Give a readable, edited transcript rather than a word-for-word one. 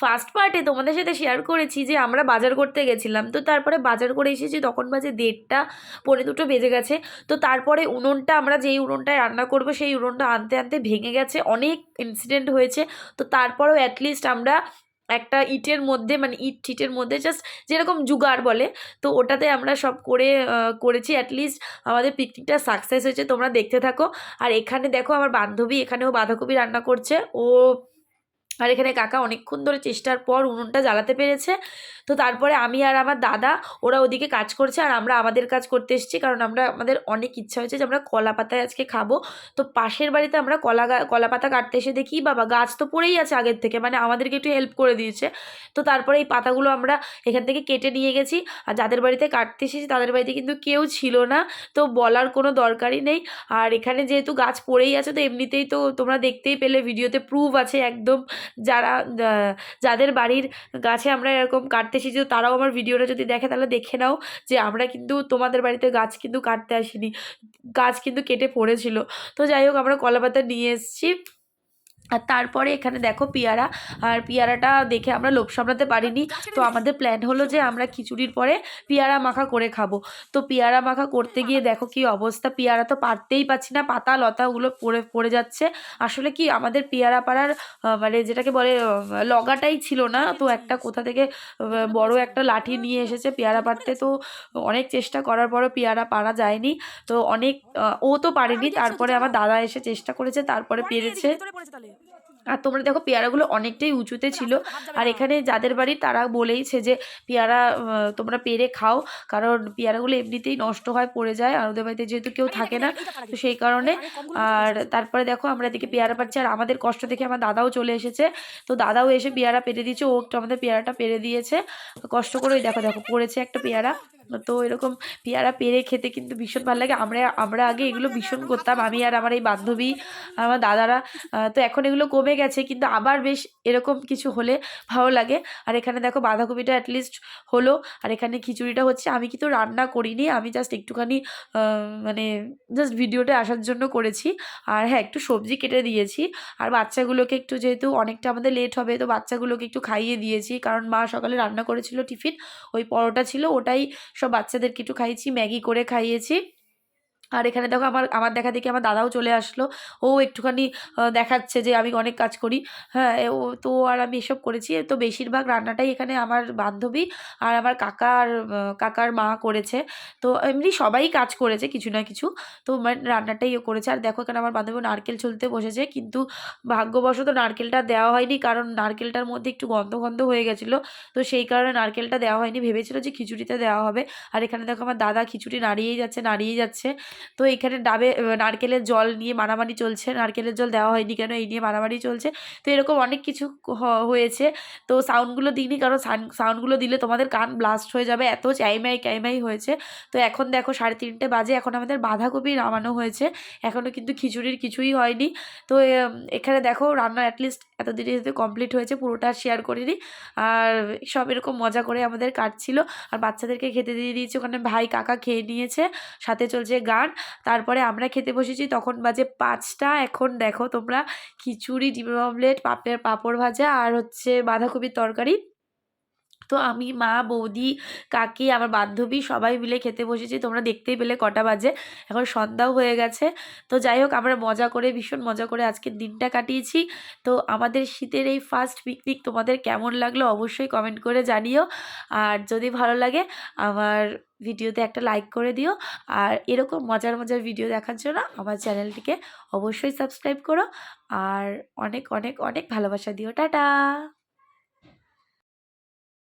First পার্টে তোমাদের সাথে শেয়ার করেছি যে আমরা বাজার করতে গেছিলাম, তো তারপরে বাজার করে এসেছি তখন বাজে 1:30 পৌনে 2 বেজে গেছে। তো তারপরে উনুনটা আমরা যেই উনুনটায় রান্না করব সেই উনুনটা আনতে আনতে ভেঙে গেছে, অনেক ইনসিডেন্ট হয়েছে। তো তারপরেও অ্যাটলিস্ট আমরা একটা ইটের মধ্যে, মানে ইট ঠিটের মধ্যে জাস্ট যেরকম জুগাড় বলে, তো ওটাতে আমরা সব করে করেছি। অ্যাটলিস্ট আমাদের পিকনিকটা সাকসেস হয়েছে, তোমরা দেখতে থাকো। আর এখানে দেখো আমার বান্ধবী এখানেও বাঁধাকপি রান্না করছে ও। আর এখানে কাকা অনেকক্ষণ ধরে চেষ্টার পর উনুনটা জ্বালাতে পেরেছে। তো তারপরে আমি আর আমার দাদা ওরা ওদিকে কাজ করছে আর আমরা আমাদের কাজ করতে এসেছি, কারণ আমাদের অনেক ইচ্ছা হয়েছে যে আমরা কলা পাতায় আজকে খাবো। তো পাশের বাড়িতে আমরা কলা পাতা কাটতে এসে দেখি বাবা গাছ তো পড়েই আছে আগের থেকে, মানে আমাদেরকে একটু হেল্প করে দিয়েছে। তো তারপরে এই পাতাগুলো আমরা এখান থেকে কেটে নিয়ে গেছি। আর যাদের বাড়িতে কাটতে এসেছি তাদের বাড়িতে কিন্তু কেউ ছিল না, তো বলার কোনো দরকারই নেই। আর এখানে যেহেতু গাছ পড়েই আছে তো এমনিতেই তো তোমরা দেখতেই পেলে, ভিডিওতে প্রুফ আছে একদম। যারা যাদের বাড়ির গাছে আমরা এরকম কাটতে এসেছি তারাও আমার ভিডিওটা যদি দেখে তাহলে দেখে নাও যে আমরা কিন্তু তোমাদের বাড়িতে গাছ কিন্তু কাটতে আসিনি, গাছ কিন্তু কেটে পড়েছিল। তো যাই হোক আমরা কলাপাতা নিয়ে এসেছি। আর তারপরে এখানে দেখো পেয়ারা, আর পেয়ারাটা দেখে আমরা লোভ সামলাতে পারিনি। তো আমাদের প্ল্যান হলো যে আমরা খিচুড়ির পরে পেয়ারা মাখা করে খাবো। তো পেয়ারা মাখা করতে গিয়ে দেখো কি অবস্থা, পেয়ারা তো পারতেই পারছি না, পাতা লতাগুলো পড়ে পড়ে যাচ্ছে। আসলে কি আমাদের পেয়ারা পাড়ার মানে যেটাকে বলে লগাটাই ছিল না, তো একটা কোথা থেকে বড় একটা লাঠি নিয়ে এসেছে পেয়ারা পাড়তে। তো অনেক চেষ্টা করার পরও পেয়ারা পারা যায়নি। তো অনেক ও তো পারেনি, তারপরে আমার দাদা এসে চেষ্টা করেছে, তারপরে পেরেছে। আর তোমরা দেখো পেয়ারাগুলো অনেকটাই উঁচুতে ছিল। আর এখানে যাদের বাড়ি তারা বলেইছে যে পেয়ারা তোমরা পেরে খাও, কারণ পেয়ারাগুলো এমনিতেই নষ্ট হয়, পড়ে যায়, আর ওদের বাড়িতে যেহেতু কেউ থাকে না তো সেই কারণে। আর তারপরে দেখো আমরা এদিকে পেয়ারা পাচ্ছি, আর আমাদের কষ্ট দেখে আমার দাদাও চলে এসেছে। তো দাদাও এসে পেয়ারা পেরে দিয়েছে, ও একটু আমাদের পেয়ারাটা পেরে দিয়েছে কষ্ট করে। দেখো দেখো পড়েছে একটা পেয়ারা। তো এরকম পেয়ারা পেরে খেতে কিন্তু ভীষণ ভালো লাগে। আমরা আগে এগুলো ভীষণ করতাম, আমি আর আমার এই বান্ধবী আর আমার দাদারা। তো এখন এগুলো কমে গেছে, কিন্তু আবার বেশ এরকম কিছু হলে ভালো লাগে। আর এখানে দেখো বাঁধাকপিটা অ্যাটলিস্ট হলো, আর এখানে খিচুড়িটা হচ্ছে। আমি কিন্তু রান্না করিনি, আমি জাস্ট একটুখানি মানে জাস্ট ভিডিওটা আসার জন্য করেছি। আর হ্যাঁ একটু সবজি কেটে দিয়েছি। আর বাচ্চাগুলোকে একটু, যেহেতু অনেকটা আমাদের লেট হবে, তো বাচ্চাগুলোকে একটু খাইয়ে দিয়েছি, কারণ মা সকালে রান্না করেছিল টিফিন, ওই পরোটা ছিল, ওটাই সব বাচ্চাদেরকে একটু খাইয়েছি, ম্যাগি করে খাইয়েছি। আর এখানে দেখো আমার দেখা দেখি আমার দাদাও চলে আসলো, ও একটুখানি দেখাচ্ছে যে আমি অনেক কাজ করি। হ্যাঁ ও তো, আর আমি এসব করেছি। তো বেশিরভাগ রান্নাটাই এখানে আমার বান্ধবী আর আমার কাকার মা করেছে। তো এমনি সবাই কাজ করেছে কিছু না কিছু, তো রান্নাটাই ও করেছে। আর দেখো এখানে আমার বান্ধবী নারকেল ছুলতে বসেছে, কিন্তু ভাগ্যবশত নারকেলটা দেওয়া হয়নি, কারণ নারকেলটার মধ্যে একটু গন্ধ গন্ধ হয়ে গেছিলো, তো সেই কারণে নারকেলটা দেওয়া হয়নি, ভেবেছিল যে খিচুড়িতে দেওয়া হবে। আর এখানে দেখো আমার দাদা খিচুড়ি নাড়িয়েই যাচ্ছে। তো এখানে ডাবে নারকেলের জল নিয়ে মারামারি চলছে, নারকেলের জল দেওয়া হয়নি কেন এই নিয়ে মারামারি চলছে। তো এরকম অনেক কিছু হয়েছে। তো সাউন্ডগুলো দিইনি, কারণ সাউন্ডগুলো দিলে তোমাদের কান ব্লাস্ট হয়ে যাবে, এত চাইমাই হয়েছে। তো এখন দেখো 3:30 বাজে, এখন আমাদের বাঁধাকপি নামানো হয়েছে, এখনও কিন্তু খিচুড়ির কিছুই হয়নি। তো এখানে দেখো রান্না অ্যাটলিস্ট এত দেরি কমপ্লিট হয়েছে, পুরোটা শেয়ার করিনি। আর সব এরকম মজা করে আমাদের কাটছিল। আর বাচ্চাদেরকে খেতে দিয়ে দিয়েছি, ওখানে ভাই কাকা খেয়ে নিয়েছে, সাথে চলছে গান। তারপরে আমরা খেতে বসেছি, তখন বাজে 5টা। এখন দেখো তোমরা খিচুড়ি, ডিমের অমলেট, পাঁপড় ভাজা আর হচ্ছে বাঁধাকপির তরকারি। তো আমি, মা, বৌদি, কাকি, আমার বান্ধবী সবাই মিলে খেতে বসেছি। তোমরা দেখতেই পেলে কটা বাজে, এখন সন্ধ্যাও হয়ে গেছে। তো যাই হোক আমরা ভীষণ মজা করে আজকের দিনটা কাটিয়েছি। তো আমাদের শীতের এই ফার্স্ট পিকনিক তোমাদের কেমন লাগলো অবশ্যই কমেন্ট করে জানিও। আর যদি ভালো লাগে আমার ভিডিওতে একটা লাইক করে দিও। আর এরকম মজার ভিডিও দেখার জন্য আমার চ্যানেলটিকে অবশ্যই সাবস্ক্রাইব করো। আর অনেক অনেক অনেক ভালোবাসা দিও। টাটা।